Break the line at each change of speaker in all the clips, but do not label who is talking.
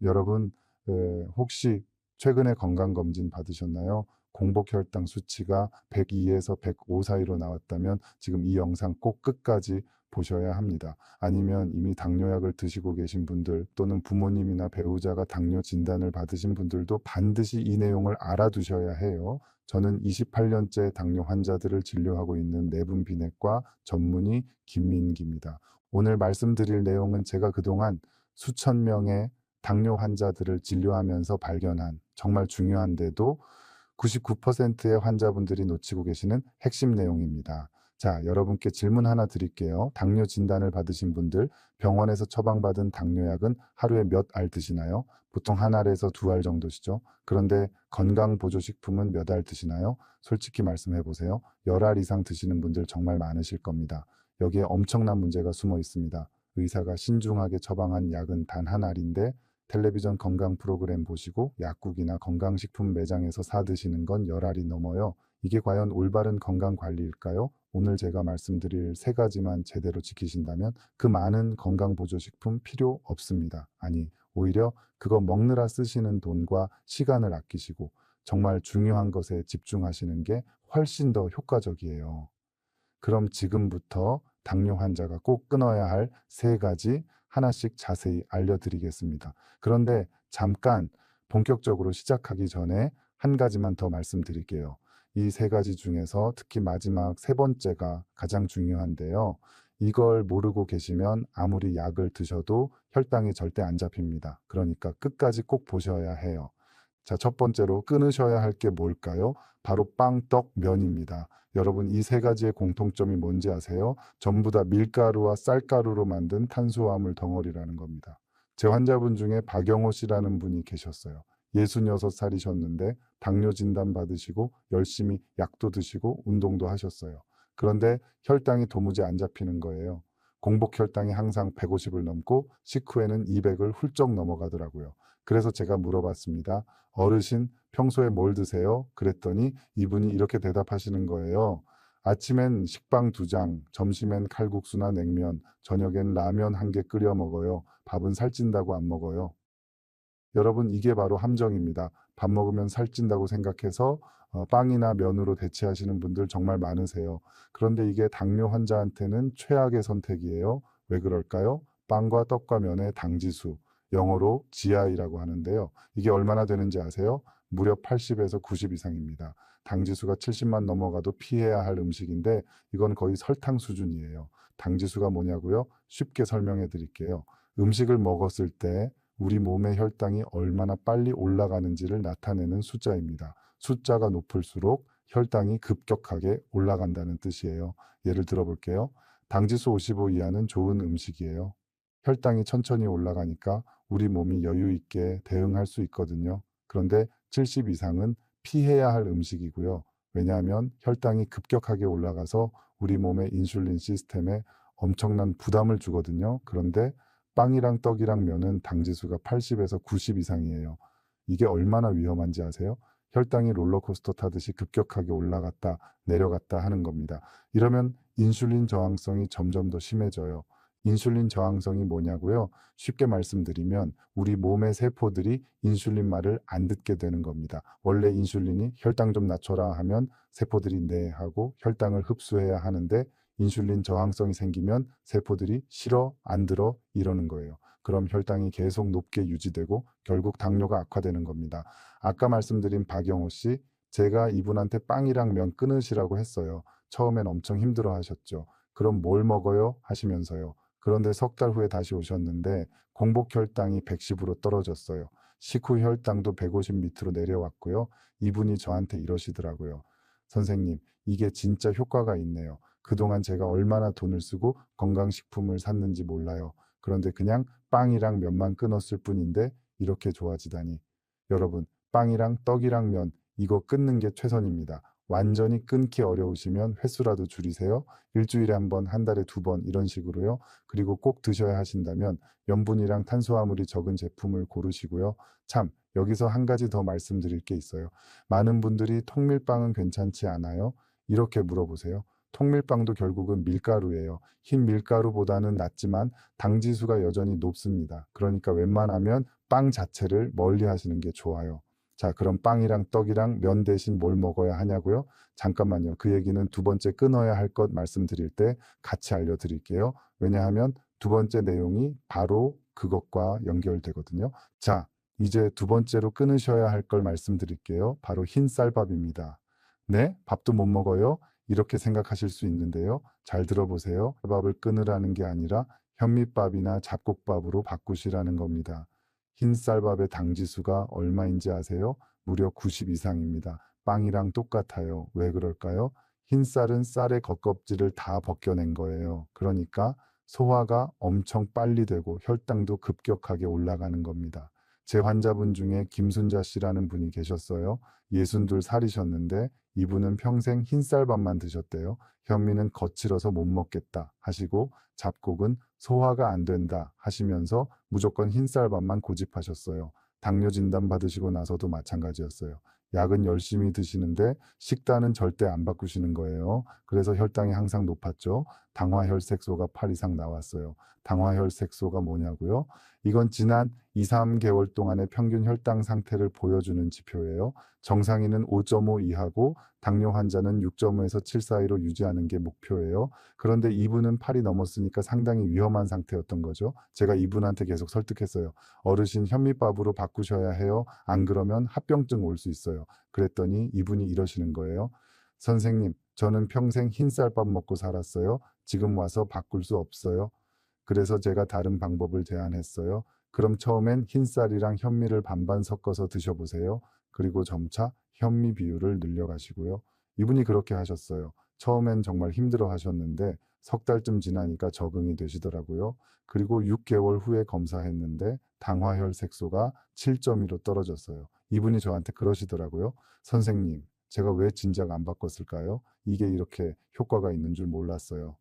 여러분, 혹시 최근에 건강검진 받으셨나요? 공복혈당 수치가 102에서 105 사이로 나왔다면 지금 이 영상 꼭 끝까지 보셔야 합니다. 아니면 이미 당뇨약을 드시고 계신 분들 또는 부모님이나 배우자가 당뇨 진단을 받으신 분들도 반드시 이 내용을 알아두셔야 해요. 저는 28년째 당뇨 환자들을 진료하고 있는 내분비내과 전문의 김민기입니다. 오늘 말씀드릴 내용은 제가 그동안 수천 명의 당뇨 환자들을 진료하면서 발견한 정말 중요한데도 99%의 환자분들이 놓치고 계시는 핵심 내용입니다. 자, 여러분께 질문 하나 드릴게요. 당뇨 진단을 받으신 분들, 병원에서 처방받은 당뇨약은 하루에 몇 알 드시나요? 보통 한 알에서 두 알 정도시죠. 그런데 건강보조식품은 몇 알 드시나요? 솔직히 말씀해 보세요. 10알 이상 드시는 분들 정말 많으실 겁니다. 여기에 엄청난 문제가 숨어 있습니다. 의사가 신중하게 처방한 약은 단 한 알인데 텔레비전 건강 프로그램 보시고 약국이나 건강식품 매장에서 사 드시는 건 10알이 넘어요. 이게 과연 올바른 건강 관리일까요? 오늘 제가 말씀드릴 세 가지만 제대로 지키신다면 그 많은 건강보조식품 필요 없습니다. 아니, 오히려 그거 먹느라 쓰시는 돈과 시간을 아끼시고 정말 중요한 것에 집중하시는 게 훨씬 더 효과적이에요. 그럼 지금부터 당뇨 환자가 꼭 끊어야 할 세 가지 하나씩 자세히 알려드리겠습니다. 그런데 잠깐 본격적으로 시작하기 전에 한 가지만 더 말씀드릴게요. 이 세 가지 중에서 특히 마지막 세 번째가 가장 중요한데요. 이걸 모르고 계시면 아무리 약을 드셔도 혈당이 절대 안 잡힙니다. 그러니까 끝까지 꼭 보셔야 해요. 자, 첫 번째로 끊으셔야 할 게 뭘까요? 바로 빵, 떡, 면입니다. 여러분, 이 세 가지의 공통점이 뭔지 아세요? 전부 다 밀가루와 쌀가루로 만든 탄수화물 덩어리라는 겁니다. 제 환자분 중에 박영호 씨라는 분이 계셨어요. 66살이셨는데 당뇨 진단 받으시고 열심히 약도 드시고 운동도 하셨어요. 그런데 혈당이 도무지 안 잡히는 거예요. 공복 혈당이 항상 150을 넘고 식후에는 200을 훌쩍 넘어가더라고요. 그래서 제가 물어봤습니다. 어르신, 평소에 뭘 드세요? 그랬더니 이분이 이렇게 대답하시는 거예요. 아침엔 식빵 2장, 점심엔 칼국수나 냉면, 저녁엔 라면 1개 끓여 먹어요. 밥은 살찐다고 안 먹어요. 여러분, 이게 바로 함정입니다. 밥 먹으면 살찐다고 생각해서 빵이나 면으로 대체하시는 분들 정말 많으세요. 그런데 이게 당뇨 환자한테는 최악의 선택이에요. 왜 그럴까요? 빵과 떡과 면의 당지수, 영어로 GI라고 하는데요. 이게 얼마나 되는지 아세요? 무려 80에서 90 이상입니다. 당지수가 70만 넘어가도 피해야 할 음식인데 이건 거의 설탕 수준이에요. 당지수가 뭐냐고요? 쉽게 설명해 드릴게요. 음식을 먹었을 때 우리 몸의 혈당이 얼마나 빨리 올라가는지를 나타내는 숫자입니다. 숫자가 높을수록 혈당이 급격하게 올라간다는 뜻이에요. 예를 들어 볼게요. 당지수 55 이하는 좋은 음식이에요. 혈당이 천천히 올라가니까 우리 몸이 여유 있게 대응할 수 있거든요. 그런데 70 이상은 피해야 할 음식이고요. 왜냐하면 혈당이 급격하게 올라가서 우리 몸의 인슐린 시스템에 엄청난 부담을 주거든요. 그런데 빵이랑 떡이랑 면은 당지수가 80에서 90 이상이에요. 이게 얼마나 위험한지 아세요? 혈당이 롤러코스터 타듯이 급격하게 올라갔다 내려갔다 하는 겁니다. 이러면 인슐린 저항성이 점점 더 심해져요. 인슐린 저항성이 뭐냐고요? 쉽게 말씀드리면 우리 몸의 세포들이 인슐린 말을 안 듣게 되는 겁니다. 원래 인슐린이 혈당 좀 낮춰라 하면 세포들이 네 하고 혈당을 흡수해야 하는데 인슐린 저항성이 생기면 세포들이 싫어, 안 들어 이러는 거예요. 그럼 혈당이 계속 높게 유지되고 결국 당뇨가 악화되는 겁니다. 아까 말씀드린 박영호 씨, 제가 이분한테 빵이랑 면 끊으시라고 했어요. 처음엔 엄청 힘들어 하셨죠. 그럼 뭘 먹어요? 하시면서요. 그런데 석 달 후에 다시 오셨는데 공복 혈당이 110으로 떨어졌어요. 식후 혈당도 150 밑으로 내려왔고요. 이분이 저한테 이러시더라고요. 선생님, 이게 진짜 효과가 있네요. 그동안 제가 얼마나 돈을 쓰고 건강식품을 샀는지 몰라요. 그런데 그냥 빵이랑 면만 끊었을 뿐인데 이렇게 좋아지다니. 여러분, 빵이랑 떡이랑 면 이거 끊는 게 최선입니다. 완전히 끊기 어려우시면 횟수라도 줄이세요. 일주일에 한 번, 한 달에 2번 이런 식으로요. 그리고 꼭 드셔야 하신다면 염분이랑 탄수화물이 적은 제품을 고르시고요. 참, 여기서 한 가지 더 말씀드릴 게 있어요. 많은 분들이 통밀빵은 괜찮지 않아요? 이렇게 물어보세요. 통밀빵도 결국은 밀가루예요. 흰 밀가루보다는 낫지만 당지수가 여전히 높습니다. 그러니까 웬만하면 빵 자체를 멀리 하시는 게 좋아요. 자, 그럼 빵이랑 떡이랑 면 대신 뭘 먹어야 하냐고요? 잠깐만요. 그 얘기는 두 번째 끊어야 할 것 말씀드릴 때 같이 알려드릴게요. 왜냐하면 두 번째 내용이 바로 그것과 연결되거든요. 자, 이제 두 번째로 끊으셔야 할 걸 말씀드릴게요. 바로 흰 쌀밥입니다. 네? 밥도 못 먹어요? 이렇게 생각하실 수 있는데요. 잘 들어보세요. 밥을 끊으라는 게 아니라 현미밥이나 잡곡밥으로 바꾸시라는 겁니다. 흰 쌀밥의 당지수가 얼마인지 아세요? 무려 90 이상입니다. 빵이랑 똑같아요. 왜 그럴까요? 흰 쌀은 쌀의 겉껍질을 다 벗겨낸 거예요. 그러니까 소화가 엄청 빨리 되고 혈당도 급격하게 올라가는 겁니다. 제 환자분 중에 김순자 씨라는 분이 계셨어요. 62살이셨는데 이분은 평생 흰쌀밥만 드셨대요. 현미는 거칠어서 못 먹겠다 하시고 잡곡은 소화가 안 된다 하시면서 무조건 흰쌀밥만 고집하셨어요. 당뇨 진단 받으시고 나서도 마찬가지였어요. 약은 열심히 드시는데 식단은 절대 안 바꾸시는 거예요. 그래서 혈당이 항상 높았죠. 당화혈색소가 8 이상 나왔어요. 당화혈색소가 뭐냐고요? 이건 지난 2, 3개월 동안의 평균 혈당 상태를 보여주는 지표예요. 정상인은 5.5 이하고 당뇨 환자는 6.5에서 7 사이로 유지하는 게 목표예요. 그런데 이분은 8이 넘었으니까 상당히 위험한 상태였던 거죠. 제가 이분한테 계속 설득했어요. 어르신 현미밥으로 바꾸셔야 해요. 안 그러면 합병증 올 수 있어요. 그랬더니 이분이 이러시는 거예요. 선생님, 저는 평생 흰쌀밥 먹고 살았어요. 지금 와서 바꿀 수 없어요. 그래서 제가 다른 방법을 제안했어요. 그럼 처음엔 흰쌀이랑 현미를 반반 섞어서 드셔보세요. 그리고 점차 현미 비율을 늘려가시고요. 이분이 그렇게 하셨어요. 처음엔 정말 힘들어 하셨는데 석 달쯤 지나니까 적응이 되시더라고요. 그리고 6개월 후에 검사했는데 당화혈 색소가 7.2로 떨어졌어요. 이분이 저한테 그러시더라고요. 선생님, 제가 왜 진작 안 바꿨을까요? 이게 이렇게 효과가 있는 줄 몰랐어요.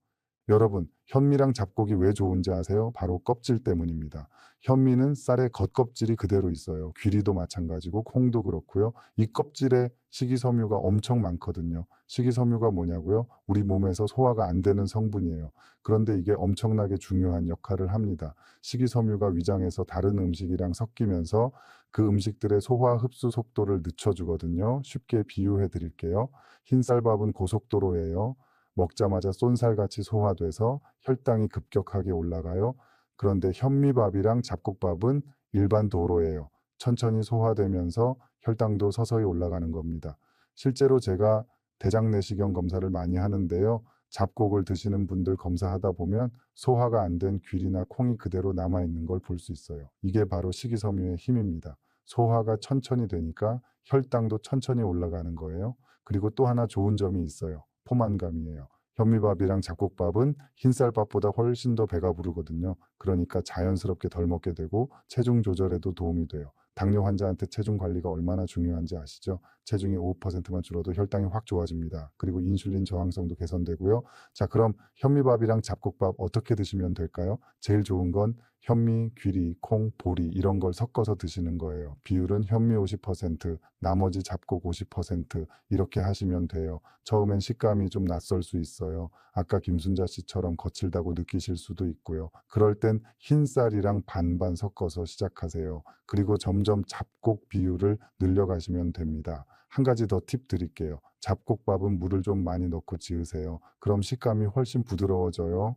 여러분, 현미랑 잡곡이 왜 좋은지 아세요? 바로 껍질 때문입니다. 현미는 쌀의 겉껍질이 그대로 있어요. 귀리도 마찬가지고 콩도 그렇고요. 이 껍질에 식이섬유가 엄청 많거든요. 식이섬유가 뭐냐고요? 우리 몸에서 소화가 안 되는 성분이에요. 그런데 이게 엄청나게 중요한 역할을 합니다. 식이섬유가 위장에서 다른 음식이랑 섞이면서 그 음식들의 소화 흡수 속도를 늦춰주거든요. 쉽게 비유해 드릴게요. 흰쌀밥은 고속도로예요. 먹자마자 쏜살같이 소화돼서 혈당이 급격하게 올라가요. 그런데 현미밥이랑 잡곡밥은 일반 도로예요. 천천히 소화되면서 혈당도 서서히 올라가는 겁니다. 실제로 제가 대장내시경 검사를 많이 하는데요. 잡곡을 드시는 분들 검사하다 보면 소화가 안 된 귀리나 콩이 그대로 남아있는 걸 볼 수 있어요. 이게 바로 식이섬유의 힘입니다. 소화가 천천히 되니까 혈당도 천천히 올라가는 거예요. 그리고 또 하나 좋은 점이 있어요. 포만감이에요. 현미밥이랑 잡곡밥은 흰쌀밥보다 훨씬 더 배가 부르거든요. 그러니까 자연스럽게 덜 먹게 되고 체중 조절에도 도움이 돼요. 당뇨 환자한테 체중 관리가 얼마나 중요한지 아시죠? 체중이 5%만 줄어도 혈당이 확 좋아집니다. 그리고 인슐린 저항성도 개선되고요. 자, 그럼 현미밥이랑 잡곡밥 어떻게 드시면 될까요? 제일 좋은 건 현미, 귀리, 콩, 보리 이런 걸 섞어서 드시는 거예요. 비율은 현미 50%, 나머지 잡곡 50% 이렇게 하시면 돼요. 처음엔 식감이 좀 낯설 수 있어요. 아까 김순자 씨처럼 거칠다고 느끼실 수도 있고요. 그럴 땐 흰쌀이랑 반반 섞어서 시작하세요. 그리고 점점 잡곡 비율을 늘려가시면 됩니다. 한 가지 더 팁 드릴게요. 잡곡밥은 물을 좀 많이 넣고 지으세요. 그럼 식감이 훨씬 부드러워져요.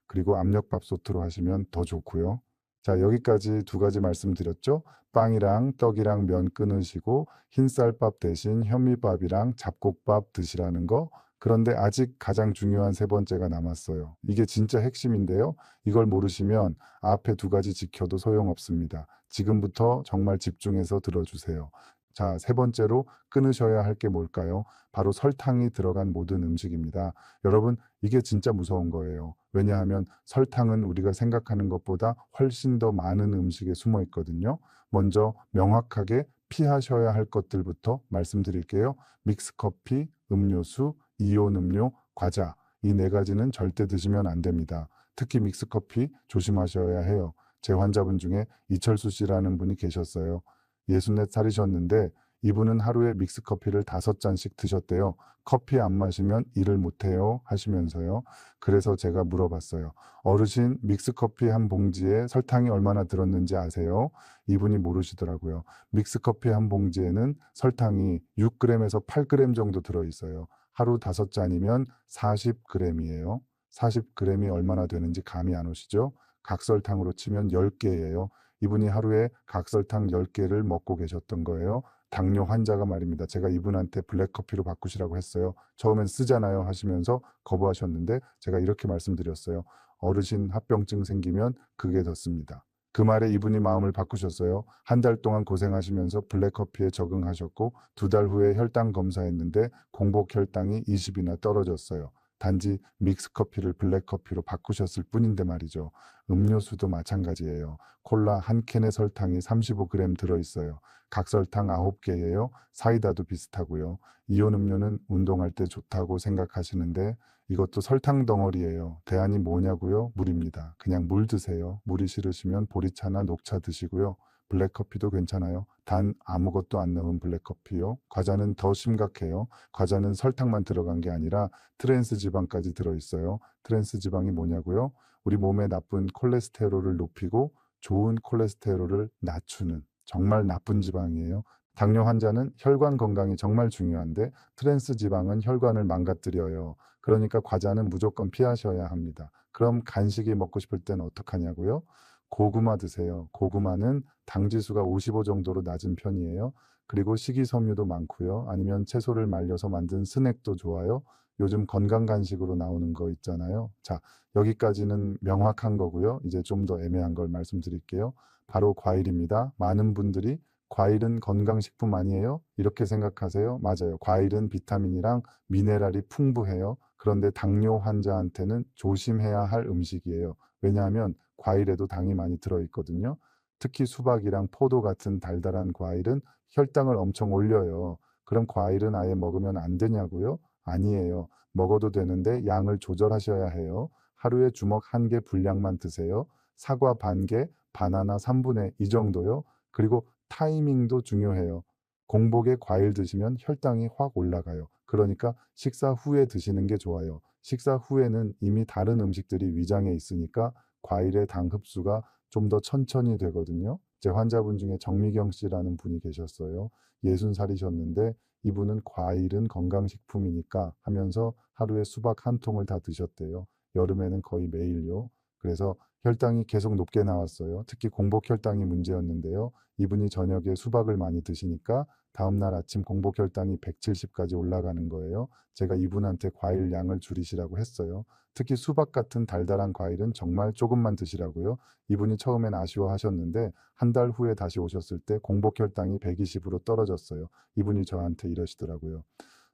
그리고 압력밥솥으로 하시면 더 좋고요. 자, 여기까지 두 가지 말씀드렸죠. 빵이랑 떡이랑 면 끊으시고 흰쌀밥 대신 현미밥이랑 잡곡밥 드시라는 거. 그런데 아직 가장 중요한 세 번째가 남았어요. 이게 진짜 핵심인데요. 이걸 모르시면 앞에 두 가지 지켜도 소용없습니다. 지금부터 정말 집중해서 들어주세요. 자, 세 번째로 끊으셔야 할 게 뭘까요? 바로 설탕이 들어간 모든 음식입니다. 여러분, 이게 진짜 무서운 거예요. 왜냐하면 설탕은 우리가 생각하는 것보다 훨씬 더 많은 음식에 숨어 있거든요. 먼저 명확하게 피하셔야 할 것들부터 말씀드릴게요. 믹스커피, 음료수, 이온 음료, 과자. 이 네 가지는 절대 드시면 안 됩니다. 특히 믹스커피 조심하셔야 해요. 제 환자분 중에 이철수 씨라는 분이 계셨어요. 64살이셨는데 이분은 하루에 믹스커피를 5잔씩 드셨대요. 커피 안 마시면 일을 못해요 하시면서요. 그래서 제가 물어봤어요. 어르신, 믹스커피 한 봉지에 설탕이 얼마나 들었는지 아세요? 이분이 모르시더라고요. 믹스커피 한 봉지에는 설탕이 6g에서 8g 정도 들어있어요. 하루 5잔이면 40g이에요. 40g이 얼마나 되는지 감이 안 오시죠? 각설탕으로 치면 10개예요. 이분이 하루에 각설탕 10개를 먹고 계셨던 거예요. 당뇨 환자가 말입니다. 제가 이분한테 블랙커피로 바꾸시라고 했어요. 처음엔 쓰잖아요 하시면서 거부하셨는데 제가 이렇게 말씀드렸어요. 어르신 합병증 생기면 그게 더 씁니다. 그 말에 이분이 마음을 바꾸셨어요. 한 달 동안 고생하시면서 블랙커피에 적응하셨고 2달 후에 혈당 검사했는데 공복 혈당이 20이나 떨어졌어요. 단지 믹스커피를 블랙커피로 바꾸셨을 뿐인데 말이죠. 음료수도 마찬가지예요. 콜라 한 캔에 설탕이 35g 들어있어요. 각설탕 9개예요. 사이다도 비슷하고요. 이온 음료는 운동할 때 좋다고 생각하시는데 이것도 설탕 덩어리예요. 대안이 뭐냐고요? 물입니다. 그냥 물 드세요. 물이 싫으시면 보리차나 녹차 드시고요. 블랙커피도 괜찮아요. 단 아무것도 안 넣은 블랙커피요. 과자는 더 심각해요. 과자는 설탕만 들어간 게 아니라 트랜스 지방까지 들어있어요. 트랜스 지방이 뭐냐고요? 우리 몸에 나쁜 콜레스테롤을 높이고 좋은 콜레스테롤을 낮추는 정말 나쁜 지방이에요. 당뇨 환자는 혈관 건강이 정말 중요한데 트랜스 지방은 혈관을 망가뜨려요. 그러니까 과자는 무조건 피하셔야 합니다. 그럼 간식이 먹고 싶을 때는 어떡하냐고요? 고구마 드세요. 고구마는 당 지수가 55 정도로 낮은 편이에요. 그리고 식이섬유도 많고요. 아니면 채소를 말려서 만든 스낵도 좋아요. 요즘 건강 간식으로 나오는 거 있잖아요. 자, 여기까지는 명확한 거고요. 이제 좀 더 애매한 걸 말씀드릴게요. 바로 과일입니다. 많은 분들이 과일은 건강식품 아니에요? 이렇게 생각하세요? 맞아요. 과일은 비타민이랑 미네랄이 풍부해요. 그런데 당뇨 환자한테는 조심해야 할 음식이에요. 왜냐하면 과일에도 당이 많이 들어있거든요. 특히 수박이랑 포도 같은 달달한 과일은 혈당을 엄청 올려요. 그럼 과일은 아예 먹으면 안 되냐고요? 아니에요. 먹어도 되는데 양을 조절하셔야 해요. 하루에 주먹 1개 분량만 드세요. 사과 반 개, 바나나 3분의 2 정도요. 그리고 타이밍도 중요해요. 공복에 과일 드시면 혈당이 확 올라가요. 그러니까 식사 후에 드시는 게 좋아요. 식사 후에는 이미 다른 음식들이 위장에 있으니까 과일의 당 흡수가 좀 더 천천히 되거든요. 제 환자분 중에 정미경 씨라는 분이 계셨어요. 60살이셨는데 이분은 과일은 건강식품이니까 하면서 하루에 수박 1통을 다 드셨대요. 여름에는 거의 매일요. 그래서 혈당이 계속 높게 나왔어요. 특히 공복 혈당이 문제였는데요. 이분이 저녁에 수박을 많이 드시니까 다음날 아침 공복 혈당이 170까지 올라가는 거예요. 제가 이분한테 과일 양을 줄이시라고 했어요. 특히 수박 같은 달달한 과일은 정말 조금만 드시라고요. 이분이 처음엔 아쉬워하셨는데 한 달 후에 다시 오셨을 때 공복 혈당이 120으로 떨어졌어요. 이분이 저한테 이러시더라고요.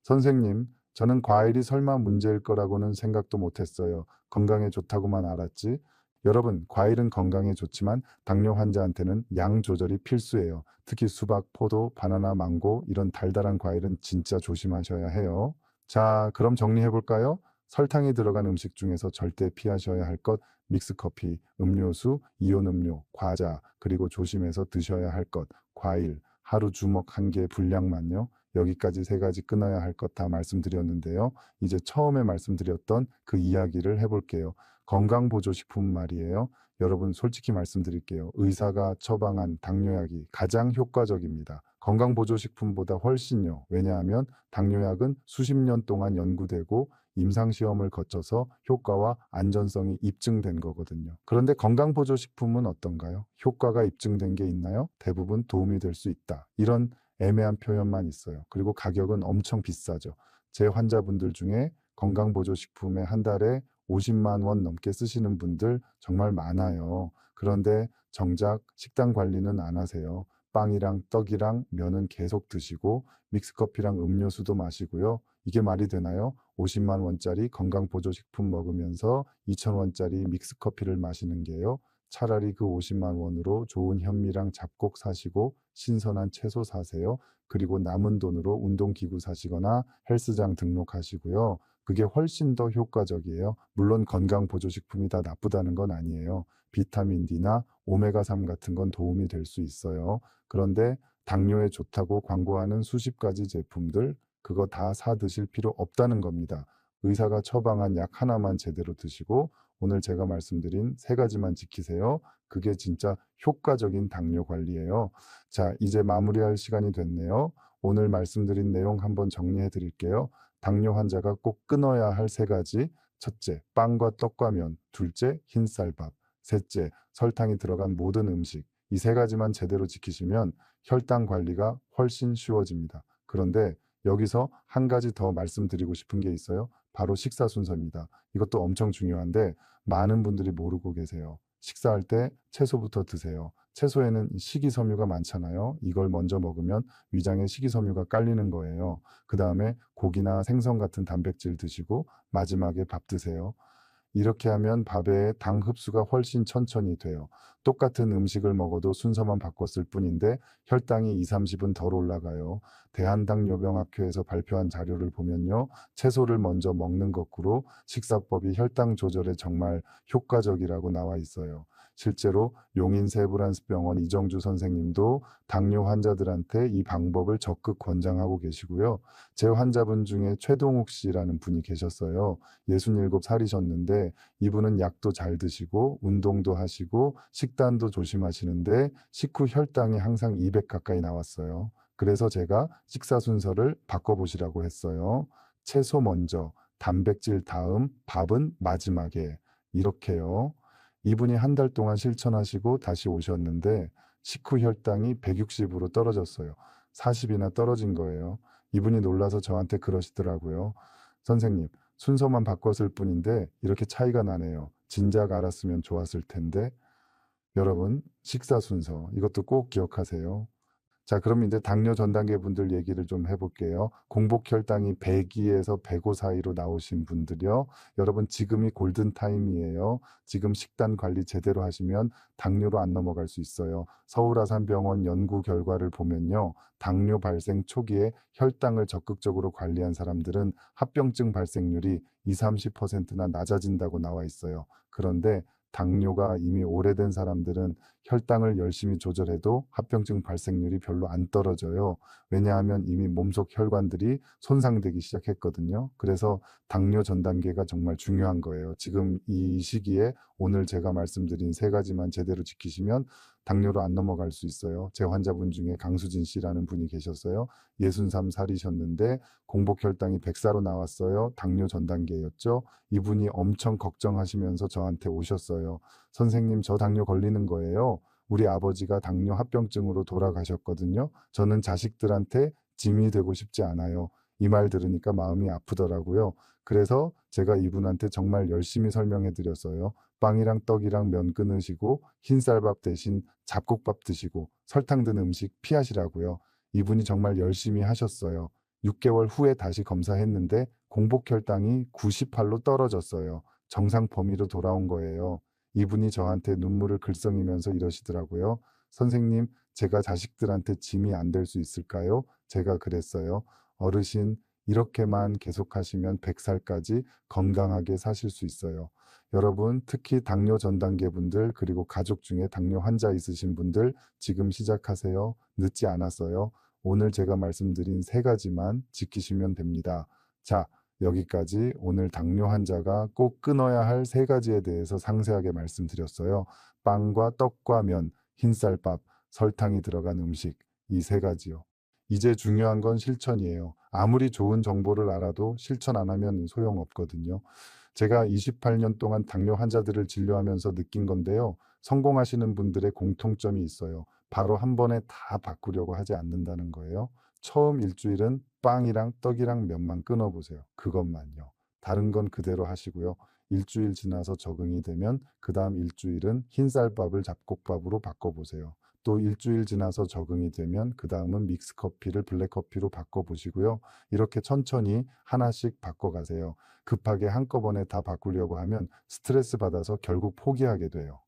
선생님, 저는 과일이 설마 문제일 거라고는 생각도 못했어요. 건강에 좋다고만 알았지. 여러분, 과일은 건강에 좋지만 당뇨 환자한테는 양 조절이 필수예요. 특히 수박, 포도, 바나나, 망고 이런 달달한 과일은 진짜 조심하셔야 해요. 자, 그럼 정리해 볼까요? 설탕이 들어간 음식 중에서 절대 피하셔야 할 것, 믹스커피, 음료수, 이온 음료, 과자, 그리고 조심해서 드셔야 할 것, 과일, 하루 주먹 1개 분량만요. 여기까지 3가지 끊어야 할 것 다 말씀드렸는데요. 이제 처음에 말씀드렸던 그 이야기를 해볼게요. 건강보조식품 말이에요. 여러분 솔직히 말씀드릴게요. 의사가 처방한 당뇨약이 가장 효과적입니다. 건강보조식품보다 훨씬요. 왜냐하면 당뇨약은 수십 년 동안 연구되고 임상시험을 거쳐서 효과와 안전성이 입증된 거거든요. 그런데 건강보조식품은 어떤가요? 효과가 입증된 게 있나요? 대부분 도움이 될 수 있다. 이런 애매한 표현만 있어요. 그리고 가격은 엄청 비싸죠. 제 환자분들 중에 건강보조식품에 한 달에 50만 원 넘게 쓰시는 분들 정말 많아요. 그런데 정작 식단 관리는 안 하세요. 빵이랑 떡이랑 면은 계속 드시고 믹스커피랑 음료수도 마시고요. 이게 말이 되나요? 50만 원짜리 건강보조식품 먹으면서 2천 원짜리 믹스커피를 마시는 게요. 차라리 그 50만 원으로 좋은 현미랑 잡곡 사시고 신선한 채소 사세요. 그리고 남은 돈으로 운동기구 사시거나 헬스장 등록하시고요. 그게 훨씬 더 효과적이에요. 물론 건강보조식품이 다 나쁘다는 건 아니에요. 비타민 D나 오메가3 같은 건 도움이 될 수 있어요. 그런데 당뇨에 좋다고 광고하는 수십 가지 제품들 그거 다 사 드실 필요 없다는 겁니다. 의사가 처방한 약 하나만 제대로 드시고 오늘 제가 말씀드린 세 가지만 지키세요. 그게 진짜 효과적인 당뇨 관리예요. 자, 이제 마무리할 시간이 됐네요. 오늘 말씀드린 내용 한번 정리해 드릴게요. 당뇨 환자가 꼭 끊어야 할 세 가지. 첫째, 빵과 떡과 면. 둘째, 흰쌀밥. 셋째, 설탕이 들어간 모든 음식. 이 세 가지만 제대로 지키시면 혈당 관리가 훨씬 쉬워집니다. 그런데 여기서 한 가지 더 말씀드리고 싶은 게 있어요. 바로 식사 순서입니다. 이것도 엄청 중요한데 많은 분들이 모르고 계세요. 식사할 때 채소부터 드세요. 채소에는 식이섬유가 많잖아요. 이걸 먼저 먹으면 위장에 식이섬유가 깔리는 거예요. 그 다음에 고기나 생선 같은 단백질 드시고 마지막에 밥 드세요. 이렇게 하면 밥의 당 흡수가 훨씬 천천히 돼요. 똑같은 음식을 먹어도 순서만 바꿨을 뿐인데 혈당이 2~30은 덜 올라가요. 대한당뇨병학회에서 발표한 자료를 보면요. 채소를 먼저 먹는 거꾸로 식사법이 혈당 조절에 정말 효과적이라고 나와 있어요. 실제로 용인 세브란스병원 이정주 선생님도 당뇨 환자들한테 이 방법을 적극 권장하고 계시고요. 제 환자분 중에 최동욱 씨라는 분이 계셨어요. 67살이셨는데 이분은 약도 잘 드시고 운동도 하시고 식단도 조심하시는데 식후 혈당이 항상 200 가까이 나왔어요. 그래서 제가 식사 순서를 바꿔보시라고 했어요. 채소 먼저, 단백질 다음, 밥은 마지막에. 이렇게요. 이분이 한 달 동안 실천하시고 다시 오셨는데 식후 혈당이 160으로 떨어졌어요. 40이나 떨어진 거예요. 이분이 놀라서 저한테 그러시더라고요. 선생님, 순서만 바꿨을 뿐인데 이렇게 차이가 나네요. 진작 알았으면 좋았을 텐데. 여러분, 식사 순서 이것도 꼭 기억하세요. 자, 그럼 이제 당뇨 전 단계 분들 얘기를 좀 해볼게요. 공복 혈당이 102에서 105 사이로 나오신 분들이요. 여러분 지금이 골든 타임이에요. 지금 식단 관리 제대로 하시면 당뇨로 안 넘어갈 수 있어요. 서울아산병원 연구 결과를 보면요. 당뇨 발생 초기에 혈당을 적극적으로 관리한 사람들은 합병증 발생률이 20~30%나 낮아진다고 나와 있어요. 그런데 당뇨가 이미 오래된 사람들은 혈당을 열심히 조절해도 합병증 발생률이 별로 안 떨어져요. 왜냐하면 이미 몸속 혈관들이 손상되기 시작했거든요. 그래서 당뇨 전 단계가 정말 중요한 거예요. 지금 이 시기에 오늘 제가 말씀드린 세 가지만 제대로 지키시면 당뇨로 안 넘어갈 수 있어요. 제 환자분 중에 강수진 씨라는 분이 계셨어요. 63살이셨는데 공복 혈당이 100사로 나왔어요. 당뇨 전 단계였죠. 이분이 엄청 걱정하시면서 저한테 오셨어요. 선생님, 저 당뇨 걸리는 거예요. 우리 아버지가 당뇨 합병증으로 돌아가셨거든요. 저는 자식들한테 짐이 되고 싶지 않아요. 이 말 들으니까 마음이 아프더라고요. 그래서 제가 이분한테 정말 열심히 설명해 드렸어요. 빵이랑 떡이랑 면 끊으시고 흰쌀밥 대신 잡곡밥 드시고 설탕 든 음식 피하시라고요. 이분이 정말 열심히 하셨어요. 6개월 후에 다시 검사했는데 공복 혈당이 98로 떨어졌어요. 정상 범위로 돌아온 거예요. 이분이 저한테 눈물을 글썽이면서 이러시더라고요. 선생님, 제가 자식들한테 짐이 안 될 수 있을까요? 제가 그랬어요. 어르신, 이렇게만 계속하시면 100살까지 건강하게 사실 수 있어요. 여러분, 특히 당뇨 전 단계 분들, 그리고 가족 중에 당뇨 환자 있으신 분들, 지금 시작하세요. 늦지 않았어요. 오늘 제가 말씀드린 세 가지만 지키시면 됩니다. 자, 여기까지 오늘 당뇨 환자가 꼭 끊어야 할 세 가지에 대해서 상세하게 말씀드렸어요. 빵과 떡과 면, 흰쌀밥, 설탕이 들어간 음식, 이 세 가지요. 이제 중요한 건 실천이에요. 아무리 좋은 정보를 알아도 실천 안 하면 소용없거든요. 제가 28년 동안 당뇨 환자들을 진료하면서 느낀 건데요. 성공하시는 분들의 공통점이 있어요. 바로 한 번에 다 바꾸려고 하지 않는다는 거예요. 처음 일주일은 빵이랑 떡이랑 면만 끊어보세요. 그것만요. 다른 건 그대로 하시고요. 일주일 지나서 적응이 되면 그 다음 일주일은 흰쌀밥을 잡곡밥으로 바꿔보세요. 또 일주일 지나서 적응이 되면 그 다음은 믹스커피를 블랙커피로 바꿔보시고요. 이렇게 천천히 하나씩 바꿔가세요. 급하게 한꺼번에 다 바꾸려고 하면 스트레스 받아서 결국 포기하게 돼요.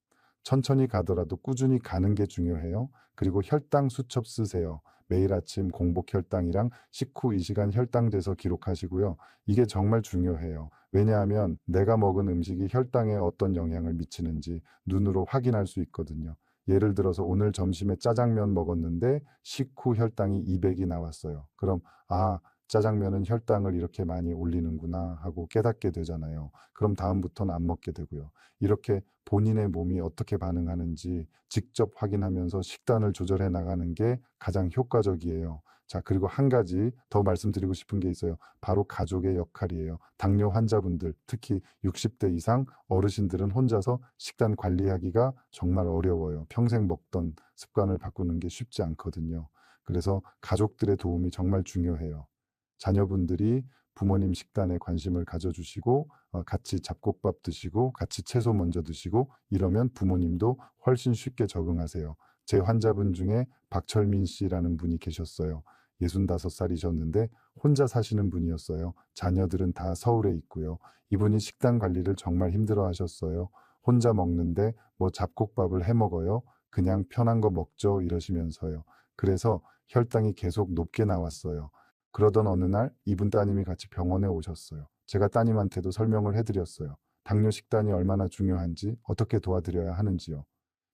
천천히 가더라도 꾸준히 가는 게 중요해요. 그리고 혈당 수첩 쓰세요. 매일 아침 공복 혈당이랑 식후 2시간 혈당제서 기록하시고요. 이게 정말 중요해요. 왜냐하면 내가 먹은 음식이 혈당에 어떤 영향을 미치는지 눈으로 확인할 수 있거든요. 예를 들어서 오늘 점심에 짜장면 먹었는데 식후 혈당이 200이 나왔어요. 그럼 아, 짜장면은 혈당을 이렇게 많이 올리는구나 하고 깨닫게 되잖아요. 그럼 다음부터는 안 먹게 되고요. 이렇게 본인의 몸이 어떻게 반응하는지 직접 확인하면서 식단을 조절해 나가는 게 가장 효과적이에요. 자, 그리고 한 가지 더 말씀드리고 싶은 게 있어요. 바로 가족의 역할이에요. 당뇨 환자분들, 특히 60대 이상 어르신들은 혼자서 식단 관리하기가 정말 어려워요. 평생 먹던 습관을 바꾸는 게 쉽지 않거든요. 그래서 가족들의 도움이 정말 중요해요. 자녀분들이 부모님 식단에 관심을 가져주시고 같이 잡곡밥 드시고 같이 채소 먼저 드시고 이러면 부모님도 훨씬 쉽게 적응하세요. 제 환자분 중에 박철민 씨라는 분이 계셨어요. 65살이셨는데 혼자 사시는 분이었어요. 자녀들은 다 서울에 있고요. 이분이 식단 관리를 정말 힘들어 하셨어요. 혼자 먹는데 뭐 잡곡밥을 해 먹어요. 그냥 편한 거 먹죠 이러시면서요. 그래서 혈당이 계속 높게 나왔어요. 그러던 어느 날 이분 따님이 같이 병원에 오셨어요. 제가 따님한테도 설명을 해드렸어요. 당뇨 식단이 얼마나 중요한지, 어떻게 도와드려야 하는지요.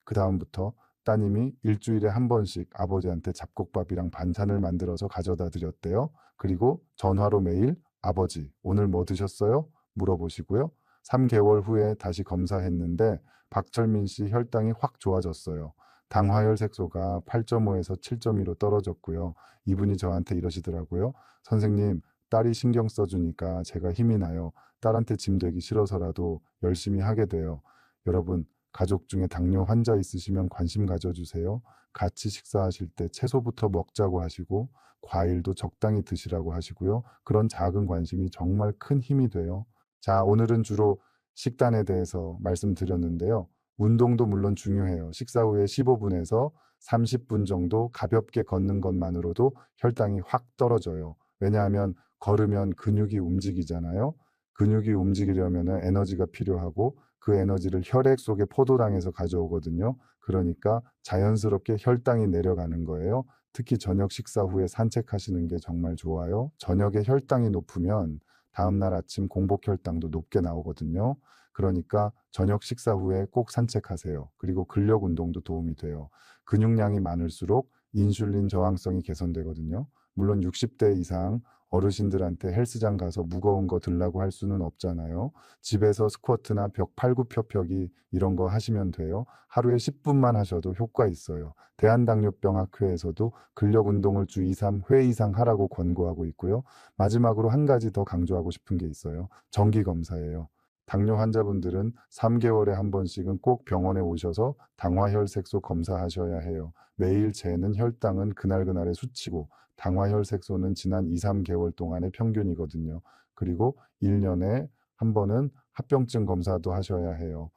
그 다음부터 따님이 일주일에 한 번씩 아버지한테 잡곡밥이랑 반찬을 만들어서 가져다 드렸대요. 그리고 전화로 매일 아버지, 오늘 뭐 드셨어요? 물어보시고요. 3개월 후에 다시 검사했는데 박철민 씨 혈당이 확 좋아졌어요. 당화혈 색소가 8.5에서 7.2로 떨어졌고요. 이분이 저한테 이러시더라고요. 선생님, 딸이 신경 써주니까 제가 힘이 나요. 딸한테 짐 되기 싫어서라도 열심히 하게 돼요. 여러분, 가족 중에 당뇨 환자 있으시면 관심 가져주세요. 같이 식사하실 때 채소부터 먹자고 하시고 과일도 적당히 드시라고 하시고요. 그런 작은 관심이 정말 큰 힘이 돼요. 자, 오늘은 주로 식단에 대해서 말씀드렸는데요. 운동도 물론 중요해요. 식사 후에 15분에서 30분 정도 가볍게 걷는 것만으로도 혈당이 확 떨어져요. 왜냐하면 걸으면 근육이 움직이잖아요. 근육이 움직이려면 에너지가 필요하고 그 에너지를 혈액 속에 포도당에서 가져오거든요. 그러니까 자연스럽게 혈당이 내려가는 거예요. 특히 저녁 식사 후에 산책하시는 게 정말 좋아요. 저녁에 혈당이 높으면 다음날 아침 공복 혈당도 높게 나오거든요. 그러니까 저녁 식사 후에 꼭 산책하세요. 그리고 근력 운동도 도움이 돼요. 근육량이 많을수록 인슐린 저항성이 개선되거든요. 물론 60대 이상 어르신들한테 헬스장 가서 무거운 거 들라고 할 수는 없잖아요. 집에서 스쿼트나 벽 팔굽혀펴기 이런 거 하시면 돼요. 하루에 10분만 하셔도 효과 있어요. 대한당뇨병학회에서도 근력 운동을 주 2, 3회 이상 하라고 권고하고 있고요. 마지막으로 한 가지 더 강조하고 싶은 게 있어요. 정기 검사예요. 당뇨 환자분들은 3개월에 한 번씩은 꼭 병원에 오셔서 당화혈색소 검사하셔야 해요. 매일 재는 혈당은 그날그날의 수치고 당화혈색소는 지난 2, 3개월 동안의 평균이거든요. 그리고 1년에 한 번은 합병증 검사도 하셔야 해요.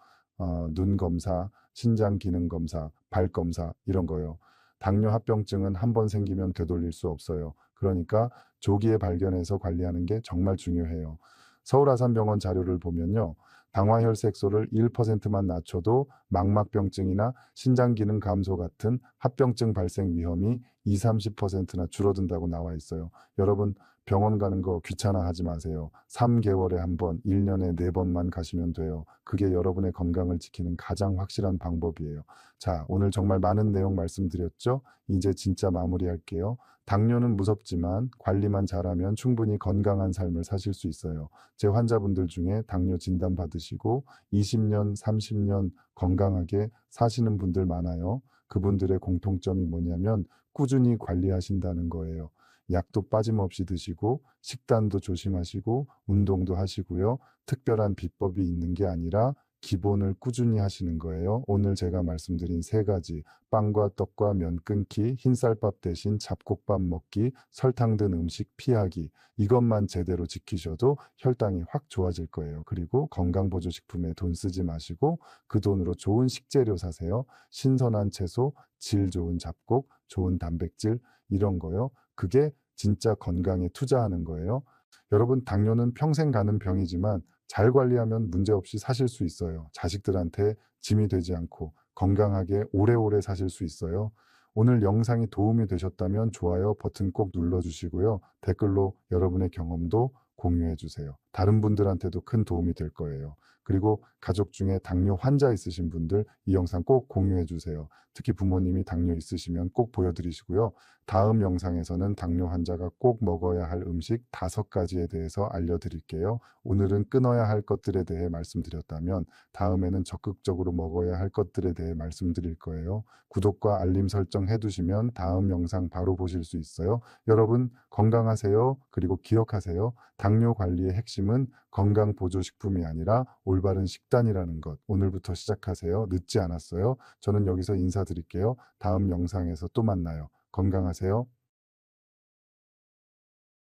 눈 검사, 신장 기능 검사, 발 검사 이런 거요. 당뇨 합병증은 한 번 생기면 되돌릴 수 없어요. 그러니까 조기에 발견해서 관리하는 게 정말 중요해요. 서울아산병원 자료를 보면요. 당화혈색소를 1%만 낮춰도 망막병증이나 신장기능 감소 같은 합병증 발생 위험이 2, 30%나 줄어든다고 나와 있어요. 여러분 병원 가는 거 귀찮아하지 마세요. 3개월에 한 번, 1년에 4번만 가시면 돼요. 그게 여러분의 건강을 지키는 가장 확실한 방법이에요. 자, 오늘 정말 많은 내용 말씀드렸죠? 이제 진짜 마무리할게요. 당뇨는 무섭지만 관리만 잘하면 충분히 건강한 삶을 사실 수 있어요. 제 환자분들 중에 당뇨 진단 받으시고 20년, 30년 건강하게 사시는 분들 많아요. 그분들의 공통점이 뭐냐면 꾸준히 관리하신다는 거예요. 약도 빠짐없이 드시고 식단도 조심하시고 운동도 하시고요. 특별한 비법이 있는 게 아니라 기본을 꾸준히 하시는 거예요. 오늘 제가 말씀드린 3가지 빵과 떡과 면 끊기, 흰쌀밥 대신 잡곡밥 먹기, 설탕 든 음식 피하기 이것만 제대로 지키셔도 혈당이 확 좋아질 거예요. 그리고 건강보조식품에 돈 쓰지 마시고 그 돈으로 좋은 식재료 사세요. 신선한 채소, 질 좋은 잡곡, 좋은 단백질 이런 거요. 그게 진짜 건강에 투자하는 거예요. 여러분 당뇨는 평생 가는 병이지만 잘 관리하면 문제없이 사실 수 있어요. 자식들한테 짐이 되지 않고 건강하게 오래오래 사실 수 있어요. 오늘 영상이 도움이 되셨다면 좋아요 버튼 꼭 눌러주시고요. 댓글로 여러분의 경험도 공유해 주세요. 다른 분들한테도 큰 도움이 될 거예요. 그리고 가족 중에 당뇨 환자 있으신 분들 이 영상 꼭 공유해 주세요. 특히 부모님이 당뇨 있으시면 꼭 보여드리시고요. 다음 영상에서는 당뇨 환자가 꼭 먹어야 할 음식 5가지에 대해서 알려드릴게요. 오늘은 끊어야 할 것들에 대해 말씀드렸다면 다음에는 적극적으로 먹어야 할 것들에 대해 말씀드릴 거예요. 구독과 알림 설정 해두시면 다음 영상 바로 보실 수 있어요. 여러분 건강하세요. 그리고 기억하세요. 당뇨 관리의 핵심은 건강보조식품이 아니라 올바른 식단이라는 것. 오늘부터 시작하세요. 늦지 않았어요. 저는 여기서 인사드릴게요. 다음 영상에서 또 만나요. 건강하세요.